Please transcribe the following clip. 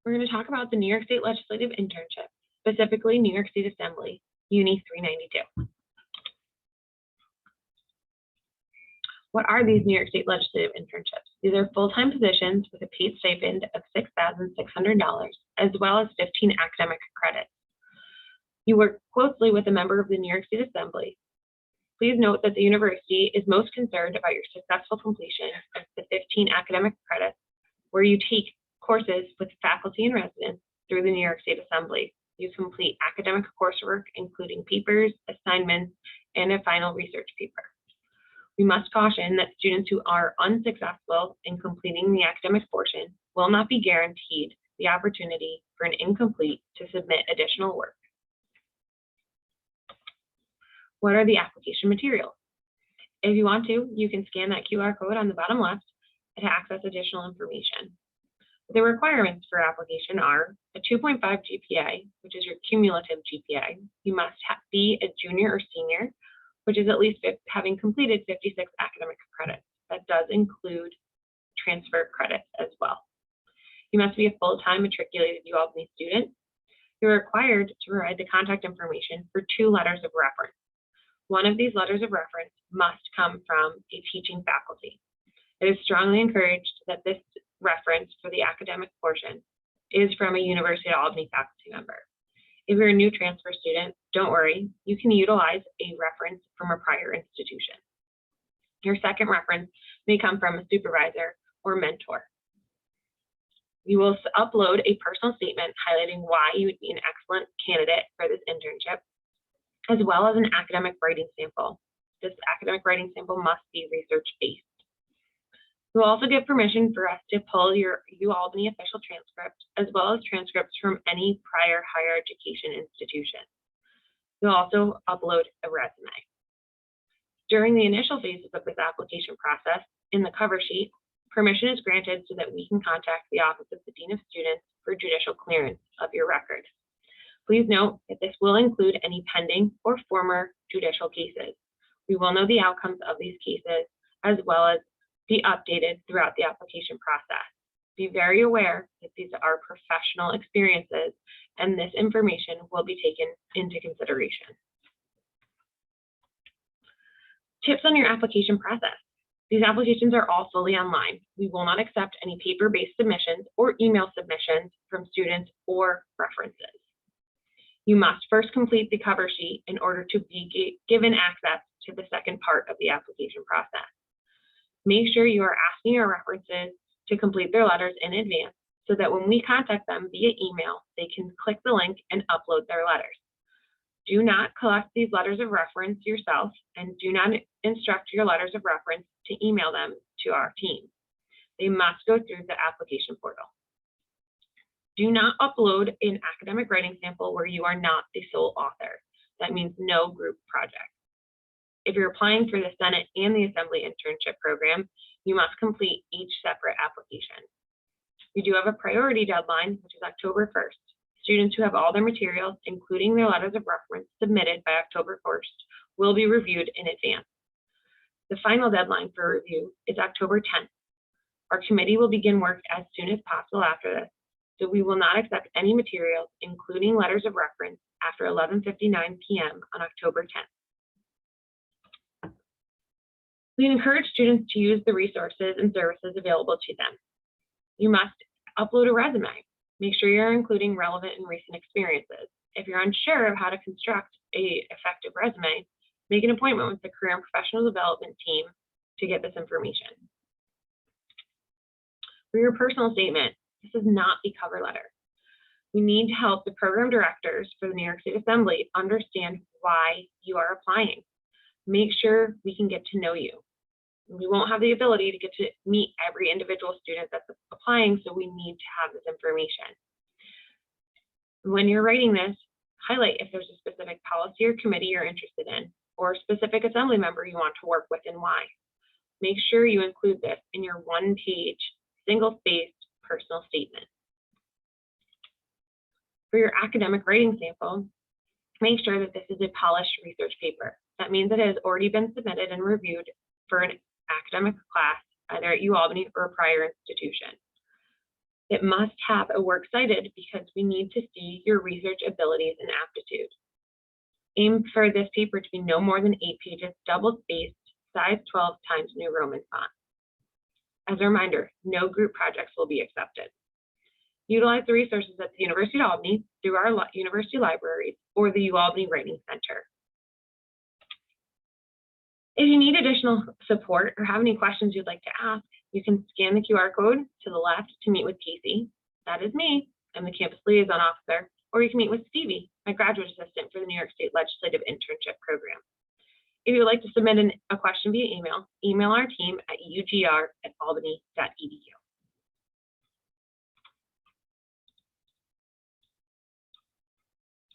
we're going to talk about the New York State Legislative Internship, specifically New York State Assembly, UUNI 392. What are these New York State Legislative Internships? These are full-time positions with a paid stipend of $6,600, as well as 15 academic credits. You work closely with a member of the New York State Assembly. Please note that the university is most concerned about your successful completion of the 15 academic credits, where you take courses with faculty and residents through the New York State Assembly. You complete academic coursework, including papers, assignments, and a final research paper. We must caution that students who are unsuccessful in completing the academic portion will not be guaranteed the opportunity for an incomplete to submit additional work. What are the application materials? If you want to, you can scan that QR code on the bottom left to access additional information. The requirements for application are a 2.5 GPA, which is your cumulative GPA. You must be a junior or senior, which is at least having completed 56 academic credits. That does include transfer credits as well. You must be a full-time matriculated UAlbany student. You're required to provide the contact information for 2 letters of reference. One of these letters of reference must come from a teaching faculty. It is strongly encouraged that this reference for the academic portion is from a University of Albany faculty member. If you're a new transfer student, don't worry, you can utilize a reference from a prior institution. Your second reference may come from a supervisor or mentor. You will upload a personal statement highlighting why you would be an excellent candidate for this internship, as well as an academic writing sample. This academic writing sample must be research-based. You'll also get permission for us to pull your UAlbany official transcript, as well as transcripts from any prior higher education institution. You'll also upload a resume. During the initial phases of this application process, in the cover sheet, permission is granted so that we can contact the Office of the Dean of Students for judicial clearance of your record. Please note that this will include any pending or former judicial cases. We will know the outcomes of these cases, as well as be updated throughout the application process. Be very aware that these are professional experiences and this information will be taken into consideration. Tips on your application process. These applications are all fully online. We will not accept any paper-based submissions or email submissions from students or references. You must first complete the cover sheet in order to be given access to the second part of the application process. Make sure you are asking your references to complete their letters in advance so that when we contact them via email, they can click the link and upload their letters. Do not collect these letters of reference yourself and do not instruct your letters of reference to email them to our team. They must go through the application portal. Do not upload an academic writing sample where you are not the sole author. That means no group project. If you're applying for the Senate and the Assembly Internship program, you must complete each separate application. We do have a priority deadline, which is October 1st. Students who have all their materials, including their letters of reference, submitted by October 1st will be reviewed in advance. The final deadline for review is October 10th. Our committee will begin work as soon as possible after this, so we will not accept any materials, including letters of reference, after 11:59 p.m. on October 10th. We encourage students to use the resources and services available to them. You must upload a resume. Make sure you're including relevant and recent experiences. If you're unsure of how to construct an effective resume, make an appointment with the Career and Professional Development team to get this information. For your personal statement, this is not the cover letter. We need to help the program directors for the New York State Assembly understand why you are applying. Make sure we can get to know you. We won't have the ability to get to meet every individual student that's applying, so we need to have this information. When you're writing this, highlight if there's a specific policy or committee you're interested in, or a specific assembly member you want to work with and why. Make sure you include this in your one-page, single-spaced personal statement. For your academic writing sample, make sure that this is a polished research paper. That means it has already been submitted and reviewed for an academic class, either at UAlbany or a prior institution. It must have a works cited because we need to see your research abilities and aptitude. Aim for this paper to be no more than 8 pages, double-spaced, size 12 times New Roman font. As a reminder, no group projects will be accepted. Utilize the resources at the University of Albany through our university libraries or the UAlbany Writing Center. If you need additional support or have any questions you'd like to ask, you can scan the QR code to the left to meet with Casey. That is me. I'm the campus liaison officer. Or you can meet with Stevie, my graduate assistant for the New York State Legislative Internship Program. If you would like to submit a question via email, email our team at ugr@albany.edu.